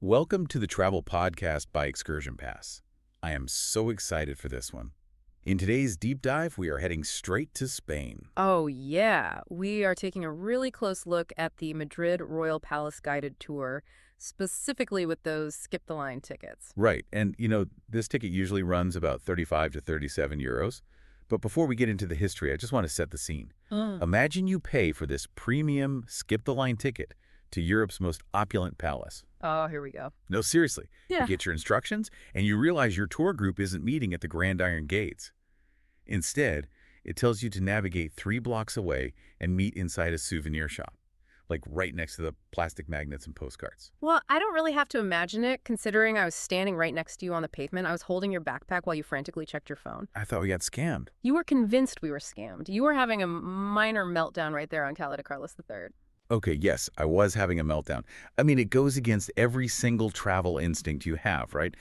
Welcome to the Travel Podcast by ExcursionPass. I am so excited for this one. In today's deep dive, we are heading straight to Spain. Oh, yeah. We are taking a really close look at the Madrid Royal Palace guided tour, specifically with those skip-the-line tickets. Right, and this ticket usually runs about 35 to 37 euros. But before we get into the history, I just want to set the scene. Imagine you pay for this premium skip-the-line ticket to Europe's most opulent palace. Oh, here we go. No, seriously. Yeah. You get your instructions, and you realize your tour group isn't meeting at the Grand Iron Gates. Instead, it tells you to navigate 3 blocks away and meet inside a souvenir shop, like right next to the plastic magnets and postcards. Well, I don't really have to imagine it, considering I was standing right next to you on the pavement. I was holding your backpack while you frantically checked your phone. I thought we got scammed. You were convinced we were scammed. You were having a minor meltdown right there on Calle de Carlos III. Okay, yes, I was having a meltdown. I mean, it goes against every single travel instinct you have, right?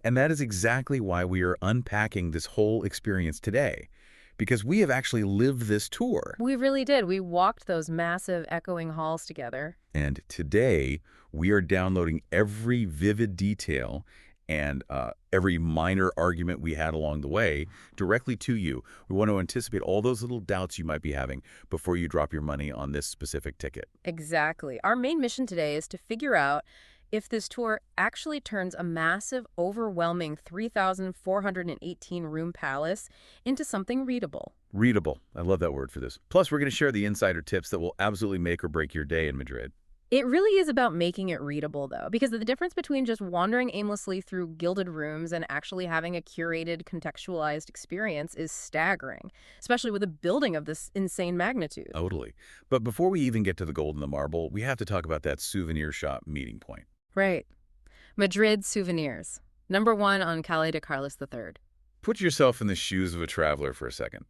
And that is exactly why we are unpacking this whole experience today, because we have actually lived this tour. We really did. We walked those massive echoing halls together. And today, we are downloading every vivid detail and every minor argument we had along the way directly to you. We want to anticipate all those little doubts you might be having before you drop your money on this specific ticket. Exactly. Our main mission today is to figure out if this tour actually turns a massive, overwhelming 3,418-room palace into something readable. Readable. I love that word for this. Plus, we're going to share the insider tips that will absolutely make or break your day in Madrid. It really is about making it readable, though, because the difference between just wandering aimlessly through gilded rooms and actually having a curated, contextualized experience is staggering, especially with a building of this insane magnitude. Totally. But before we even get to the gold and the marble, we have to talk about that souvenir shop meeting point. Right. Madrid souvenirs. Number 1 on Calle de Carlos III. Put yourself in the shoes of a traveler for a second.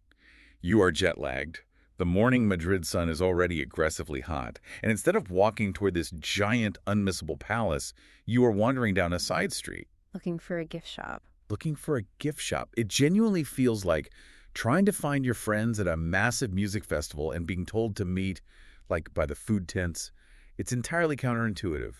You are jet-lagged. The morning Madrid sun is already aggressively hot, and instead of walking toward this giant, unmissable palace, you are wandering down a side street. Looking for a gift shop. Looking for a gift shop. It genuinely feels like trying to find your friends at a massive music festival and being told to meet, like, by the food tents. It's entirely counterintuitive.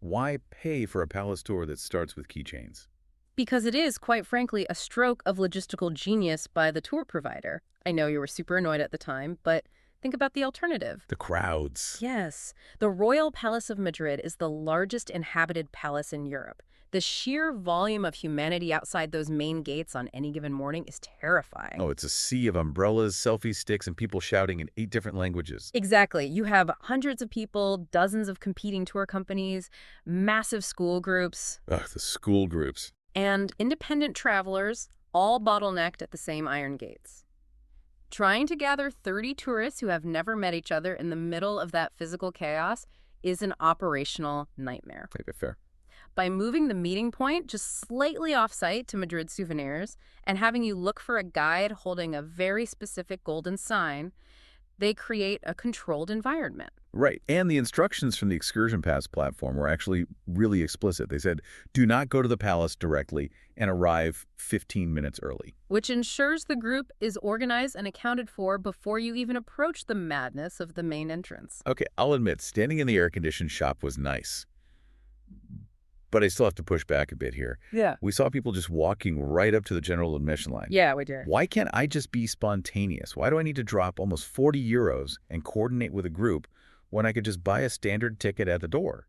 Why pay for a palace tour that starts with keychains? Because it is, quite frankly, a stroke of logistical genius by the tour provider. I know you were super annoyed at the time, but think about the alternative. The crowds. Yes. The Royal Palace of Madrid is the largest inhabited palace in Europe. The sheer volume of humanity outside those main gates on any given morning is terrifying. Oh, it's a sea of umbrellas, selfie sticks, and people shouting in 8 different languages. Exactly. You have hundreds of people, dozens of competing tour companies, massive school groups. Ugh, the school groups. And independent travelers, all bottlenecked at the same iron gates. Trying to gather 30 tourists who have never met each other in the middle of that physical chaos is an operational nightmare. Okay, fair. By moving the meeting point just slightly off-site to Madrid souvenirs and having you look for a guide holding a very specific golden sign, they create a controlled environment. Right. And the instructions from the ExcursionPass platform were actually really explicit. They said, do not go to the palace directly and arrive 15 minutes early. Which ensures the group is organized and accounted for before you even approach the madness of the main entrance. Okay, I'll admit, standing in the air-conditioned shop was nice. But I still have to push back a bit here. Yeah. We saw people just walking right up to the general admission line. Yeah, we did. Why can't I just be spontaneous? Why do I need to drop almost 40 euros and coordinate with a group when I could just buy a standard ticket at the door?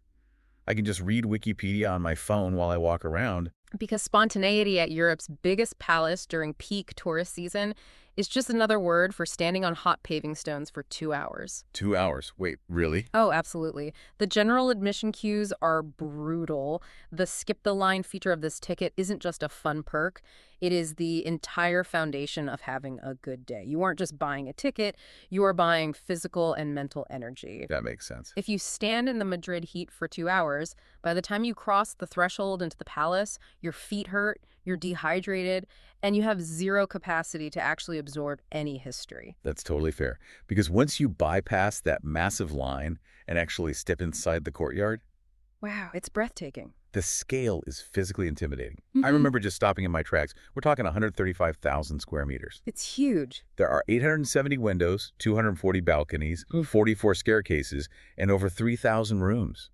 I can just read Wikipedia on my phone while I walk around. Because spontaneity at Europe's biggest palace during peak tourist season is just another word for standing on hot paving stones for 2 hours. 2 hours. Wait, really? Oh, absolutely. The general admission queues are brutal. The skip-the-line feature of this ticket isn't just a fun perk. It is the entire foundation of having a good day. You aren't just buying a ticket, you are buying physical and mental energy. That makes sense. If you stand in the Madrid heat for 2 hours, by the time you cross the threshold into the palace, your feet hurt, you're dehydrated, and you have zero capacity to actually absorb any history. That's totally fair. Because once you bypass that massive line and actually step inside the courtyard, wow, it's breathtaking. the scale is physically intimidating. I remember just stopping in my tracks. We're talking 135,000 square meters. It's huge. There are 870 windows, 240 balconies, 44 staircases, and over 3,000 rooms.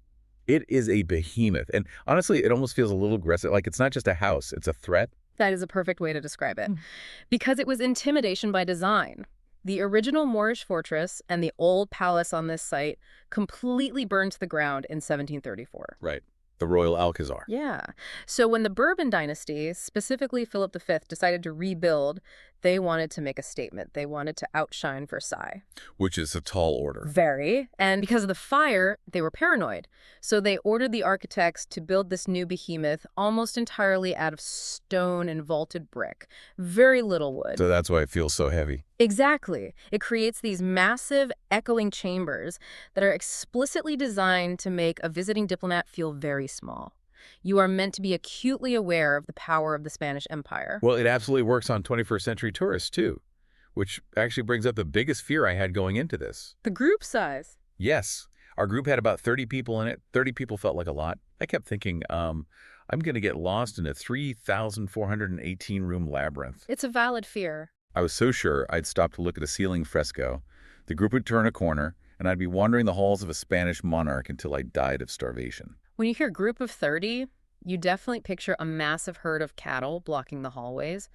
It is a behemoth. And honestly, it almost feels a little aggressive. Like it's not just a house, it's a threat. That is a perfect way to describe it. Because it was intimidation by design. The original Moorish fortress and the old palace on this site completely burned to the ground in 1734. Right. The Royal Alcazar. Yeah. So when the Bourbon dynasty, specifically Philip V, decided to rebuild, they wanted to make a statement. They wanted to outshine Versailles. Which is a tall order. Very. And because of the fire, they were paranoid. So they ordered the architects to build this new behemoth almost entirely out of stone and vaulted brick. Very little wood. So that's why it feels so heavy. Exactly. It creates these massive echoing chambers that are explicitly designed to make a visiting diplomat feel very small. You are meant to be acutely aware of the power of the Spanish Empire. Well, it absolutely works on 21st century tourists, too, which actually brings up the biggest fear I had going into this. The group size. Yes, our group had about 30 people in it. 30 people felt like a lot. I kept thinking, I'm going to get lost in a 3,418-room labyrinth. It's a valid fear. I was so sure I'd stop to look at a ceiling fresco, the group would turn a corner, and I'd be wandering the halls of a Spanish monarch until I died of starvation. When you hear group of 30, you definitely picture a massive herd of cattle blocking the hallways.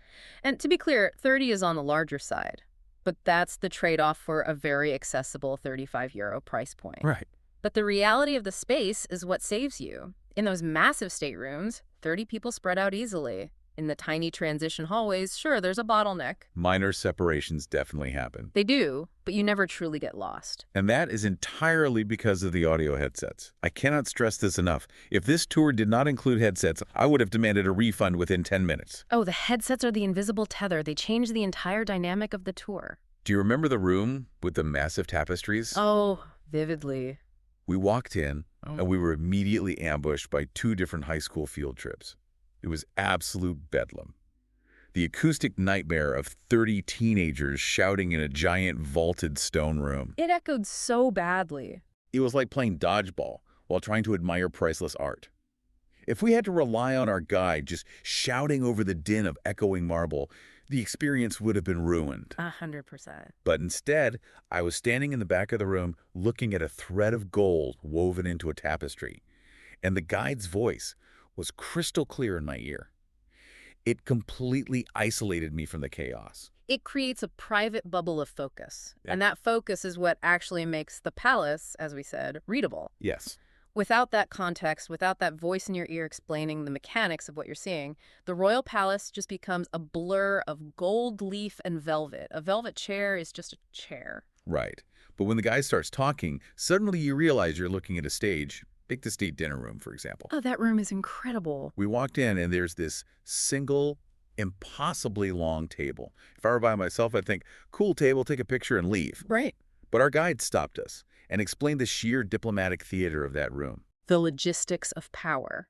And to be clear, 30 is on the larger side. But that's the trade-off for a very accessible €35 price point. Right. But the reality of the space is what saves you. In those massive staterooms, 30 people spread out easily. In the tiny transition hallways, sure, there's a bottleneck. Minor separations definitely happen. They do, but you never truly get lost. And that is entirely because of the audio headsets. I cannot stress this enough. If this tour did not include headsets, I would have demanded a refund within 10 minutes. Oh, the headsets are the invisible tether. They change the entire dynamic of the tour. Do you remember the room with the massive tapestries? Oh, vividly. We walked in, and we were immediately ambushed by 2 different high school field trips. It was absolute bedlam. The acoustic nightmare of 30 teenagers shouting in a giant vaulted stone room. It echoed so badly. It was like playing dodgeball while trying to admire priceless art. If we had to rely on our guide just shouting over the din of echoing marble, the experience would have been ruined. 100%. But instead, I was standing in the back of the room looking at a thread of gold woven into a tapestry, and the guide's voice was crystal clear in my ear. It completely isolated me from the chaos. It creates a private bubble of focus. Yeah. And that focus is what actually makes the palace, as we said, readable. Yes. Without that context, without that voice in your ear explaining the mechanics of what you're seeing, the royal palace just becomes a blur of gold leaf and velvet. A velvet chair is just a chair. Right. But when the guy starts talking, suddenly you realize you're looking at a stage. Pick the state dinner room, for example. Oh, that room is incredible. We walked in, and there's this single, impossibly long table. If I were by myself, I'd think, cool table, take a picture, and leave. Right. But our guide stopped us and explained the sheer diplomatic theater of that room. The logistics of power.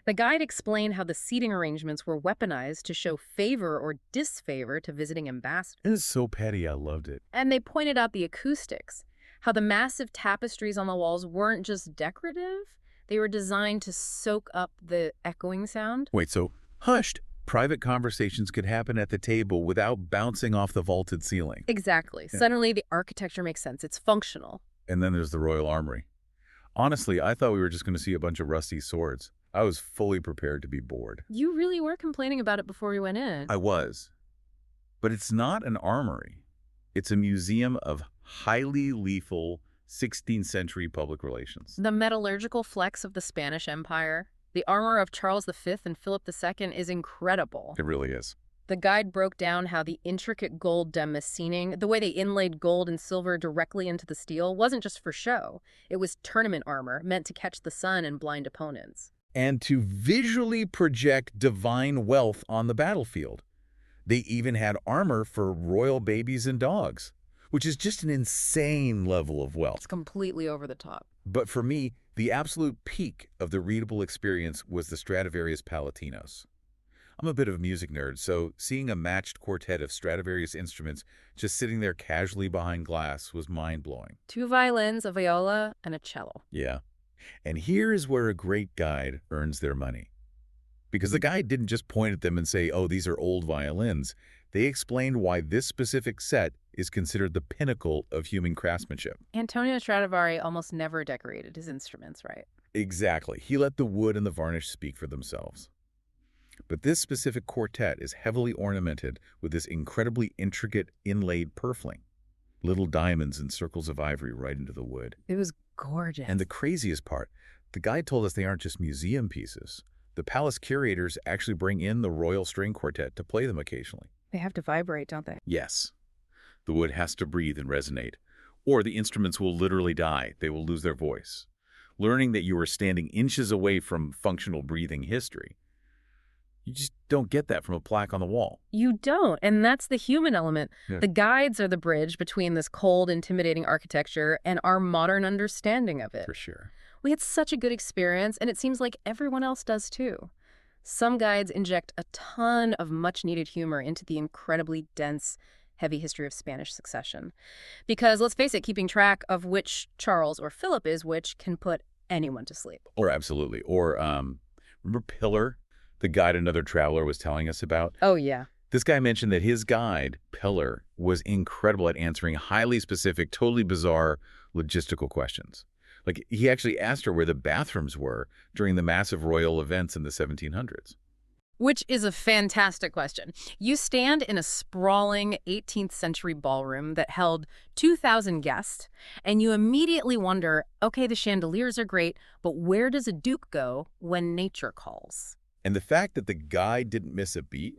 The guide explained how the seating arrangements were weaponized to show favor or disfavor to visiting ambassadors. It is so petty, I loved it. And they pointed out the acoustics, how the massive tapestries on the walls weren't just decorative, they were designed to soak up the echoing sound. Wait, so hushed. Private conversations could happen at the table without bouncing off the vaulted ceiling. Exactly. Yeah. Suddenly the architecture makes sense. It's functional. And then there's the Royal Armory. Honestly, I thought we were just going to see a bunch of rusty swords. I was fully prepared to be bored. You really were complaining about it before we went in. I was. But it's not an armory. It's a museum of highly lethal 16th century public relations. The metallurgical flex of the Spanish Empire, the armor of Charles V and Philip II is incredible. It really is. The guide broke down how the intricate gold damascening, the way they inlaid gold and silver directly into the steel, wasn't just for show. It was tournament armor meant to catch the sun and blind opponents. And to visually project divine wealth on the battlefield. They even had armor for royal babies and dogs, which is just an insane level of wealth. It's completely over the top. But for me, the absolute peak of the readable experience was the Stradivarius Palatinos. I'm a bit of a music nerd, so seeing a matched quartet of Stradivarius instruments just sitting there casually behind glass was mind-blowing. 2 violins, a viola, and a cello. Yeah. And here is where a great guide earns their money. Because the guide didn't just point at them and say, oh, these are old violins. They explained why this specific set is considered the pinnacle of human craftsmanship. Antonio Stradivari almost never decorated his instruments, right? Exactly. He let the wood and the varnish speak for themselves. But this specific quartet is heavily ornamented with this incredibly intricate inlaid purfling. Little diamonds and circles of ivory right into the wood. It was gorgeous. And the craziest part, the guide told us they aren't just museum pieces. The palace curators actually bring in the Royal String Quartet to play them occasionally. They have to vibrate, don't they? Yes. The wood has to breathe and resonate, or the instruments will literally die. They will lose their voice. Learning that you are standing inches away from functional breathing history. You just don't get that from a plaque on the wall. You don't, and that's the human element. Yeah. The guides are the bridge between this cold, intimidating architecture and our modern understanding of it. For sure. We had such a good experience, and it seems like everyone else does too. Some guides inject a ton of much-needed humor into the incredibly dense, heavy history of Spanish succession. Because, let's face it, keeping track of which Charles or Philip is which can put anyone to sleep. Or absolutely. Or, remember Pillar, the guide another traveler was telling us about? Oh, yeah. This guy mentioned that his guide, Pillar, was incredible at answering highly specific, totally bizarre logistical questions. Like, he actually asked her where the bathrooms were during the massive royal events in the 1700s. Which is a fantastic question. You stand in a sprawling 18th century ballroom that held 2,000 guests, and you immediately wonder, okay, the chandeliers are great, but where does a duke go when nature calls? And the fact that the guide didn't miss a beat,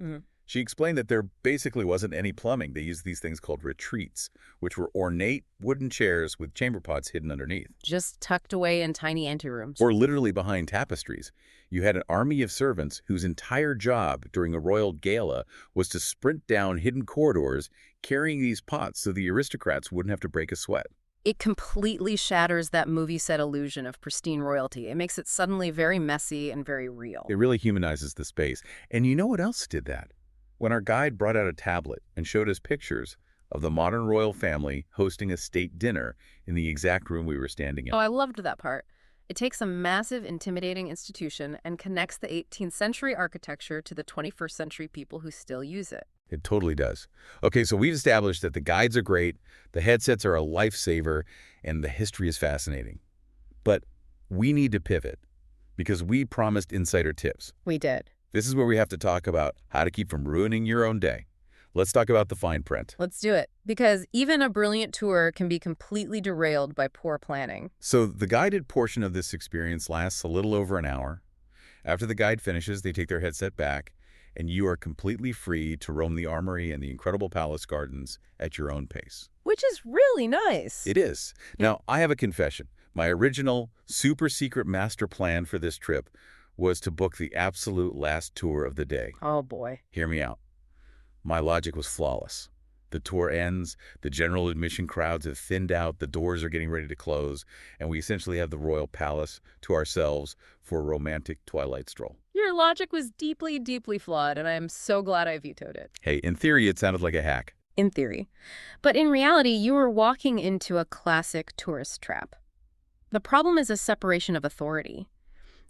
she explained that there basically wasn't any plumbing. They used these things called retreats, which were ornate wooden chairs with chamber pots hidden underneath. Just tucked away in tiny anterooms. Or literally behind tapestries. You had an army of servants whose entire job during a royal gala was to sprint down hidden corridors carrying these pots so the aristocrats wouldn't have to break a sweat. It completely shatters that movie set illusion of pristine royalty. It makes it suddenly very messy and very real. It really humanizes the space. And you know what else did that? When our guide brought out a tablet and showed us pictures of the modern royal family hosting a state dinner in the exact room we were standing in. Oh, I loved that part. It takes a massive, intimidating institution and connects the 18th century architecture to the 21st century people who still use it. It totally does. Okay, so we've established that the guides are great, the headsets are a lifesaver, and the history is fascinating. But we need to pivot because we promised insider tips. We did. This is where we have to talk about how to keep from ruining your own day. Let's talk about the fine print. Let's do it. Because even a brilliant tour can be completely derailed by poor planning. So the guided portion of this experience lasts a little over an hour. After the guide finishes, they take their headset back, and you are completely free to roam the armory and the incredible palace gardens at your own pace. Which is really nice. It is. Now, I have a confession. My original, super secret master plan for this trip was to book the absolute last tour of the day. Oh, boy. Hear me out. My logic was flawless. The tour ends, the general admission crowds have thinned out, the doors are getting ready to close, and we essentially have the royal palace to ourselves for a romantic twilight stroll. Your logic was deeply, deeply flawed, and I am so glad I vetoed it. Hey, in theory, it sounded like a hack. In theory. But in reality, you were walking into a classic tourist trap. The problem is a separation of authority.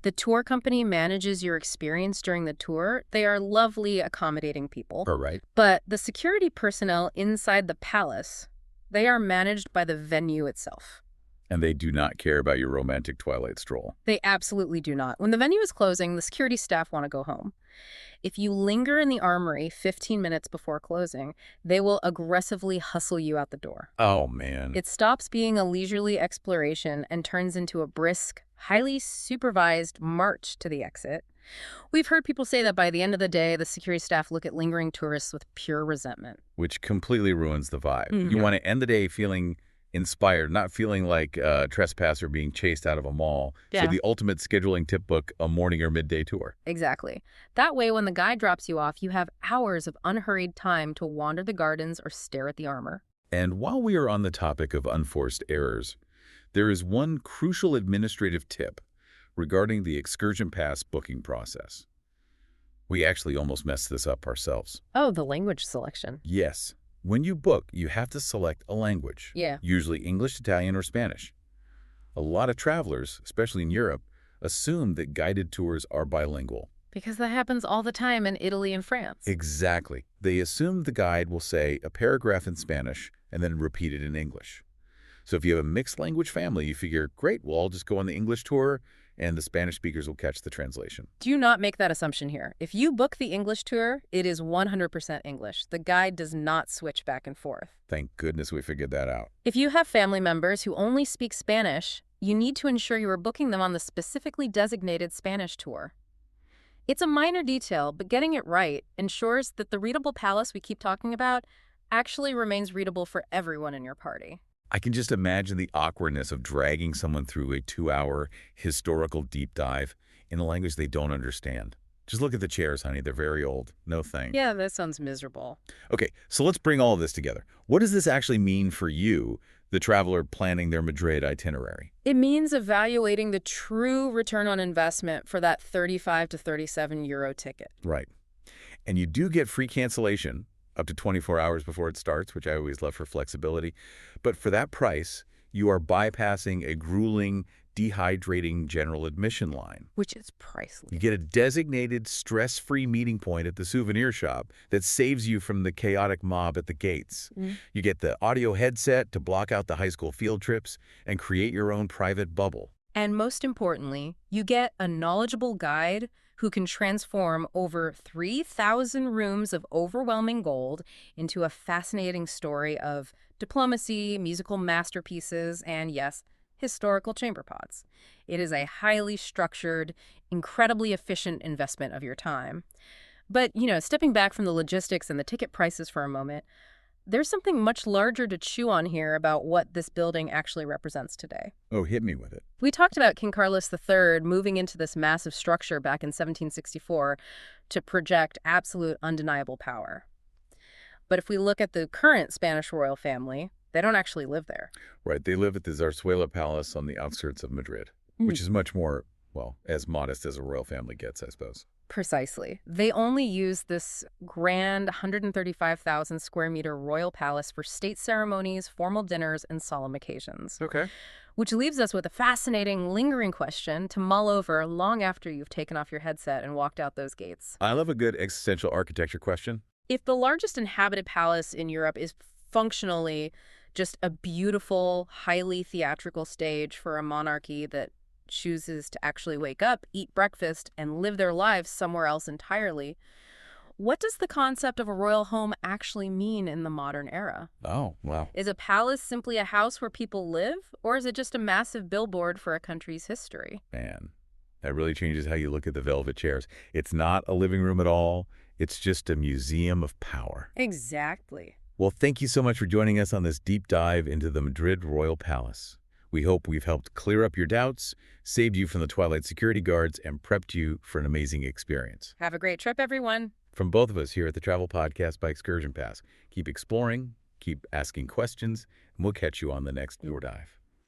The tour company manages your experience during the tour. They are lovely, accommodating people. All right. But the security personnel inside the palace, they are managed by the venue itself. And they do not care about your romantic twilight stroll. They absolutely do not. When the venue is closing, the security staff want to go home. If you linger in the armory 15 minutes before closing, they will aggressively hustle you out the door. Oh, man. It stops being a leisurely exploration and turns into a brisk, highly supervised march to the exit. We've heard people say that by the end of the day, the security staff look at lingering tourists with pure resentment. Which completely ruins the vibe. You want to end the day feeling inspired, not feeling like a trespasser being chased out of a mall. Yeah. So the ultimate scheduling tip book, a morning or midday tour. Exactly. That way, when the guide drops you off, you have hours of unhurried time to wander the gardens or stare at the armor. And while we are on the topic of unforced errors, there is one crucial administrative tip regarding the ExcursionPass booking process. We actually almost messed this up ourselves. Oh, the language selection. Yes. When you book, you have to select a language. Yeah. Usually English, Italian, or Spanish. A lot of travelers, especially in Europe, assume that guided tours are bilingual. Because that happens all the time in Italy and France. Exactly. They assume the guide will say a paragraph in Spanish and then repeat it in English. So if you have a mixed language family, you figure, great, well, I'll just go on the English tour and the Spanish speakers will catch the translation. Do not make that assumption here. If you book the English tour, it is 100% English. The guide does not switch back and forth. Thank goodness we figured that out. If you have family members who only speak Spanish, you need to ensure you are booking them on the specifically designated Spanish tour. It's a minor detail, but getting it right ensures that the readable palace we keep talking about actually remains readable for everyone in your party. I can just imagine the awkwardness of dragging someone through a 2-hour historical deep dive in a language they don't understand. Just look at the chairs, honey. They're very old. No thanks. Yeah, that sounds miserable. Okay, so let's bring all of this together. What does this actually mean for you, the traveler planning their Madrid itinerary? It means evaluating the true return on investment for that 35 to 37 euro ticket. Right. And you do get free cancellation up to 24 hours before it starts, which I always love for flexibility. But for that price, you are bypassing a grueling, dehydrating general admission line. Which is priceless. You get a designated, stress-free meeting point at the souvenir shop that saves you from the chaotic mob at the gates. You get the audio headset to block out the high school field trips and create your own private bubble. And most importantly, you get a knowledgeable guide who can transform over 3,000 rooms of overwhelming gold into a fascinating story of diplomacy, musical masterpieces, and yes, historical chamber pots. It is a highly structured, incredibly efficient investment of your time. But, stepping back from the logistics and the ticket prices for a moment, there's something much larger to chew on here about what this building actually represents today. Oh, hit me with it. We talked about King Carlos III moving into this massive structure back in 1764 to project absolute undeniable power. But if we look at the current Spanish royal family, they don't actually live there. Right, they live at the Zarzuela Palace on the outskirts of Madrid, which is much more, well, as modest as a royal family gets, I suppose. Precisely. They only use this grand 135,000 square meter royal palace for state ceremonies, formal dinners, and solemn occasions. Okay. Which leaves us with a fascinating, lingering question to mull over long after you've taken off your headset and walked out those gates. I love a good existential architecture question. If the largest inhabited palace in Europe is functionally just a beautiful, highly theatrical stage for a monarchy that chooses to actually wake up, eat breakfast, and live their lives somewhere else entirely, what does the concept of a royal home actually mean in the modern era? Oh, wow. Is a palace simply a house where people live, or is it just a massive billboard for a country's history? Man, that really changes how you look at the velvet chairs. It's not a living room at all. It's just a museum of power. Exactly. Well, thank you so much for joining us on this deep dive into the Madrid Royal Palace. We hope we've helped clear up your doubts, saved you from the Twilight security guards, and prepped you for an amazing experience. Have a great trip, everyone. From both of us here at the Travel Podcast by Excursion Pass, keep exploring, keep asking questions, and we'll catch you on the next tour dive.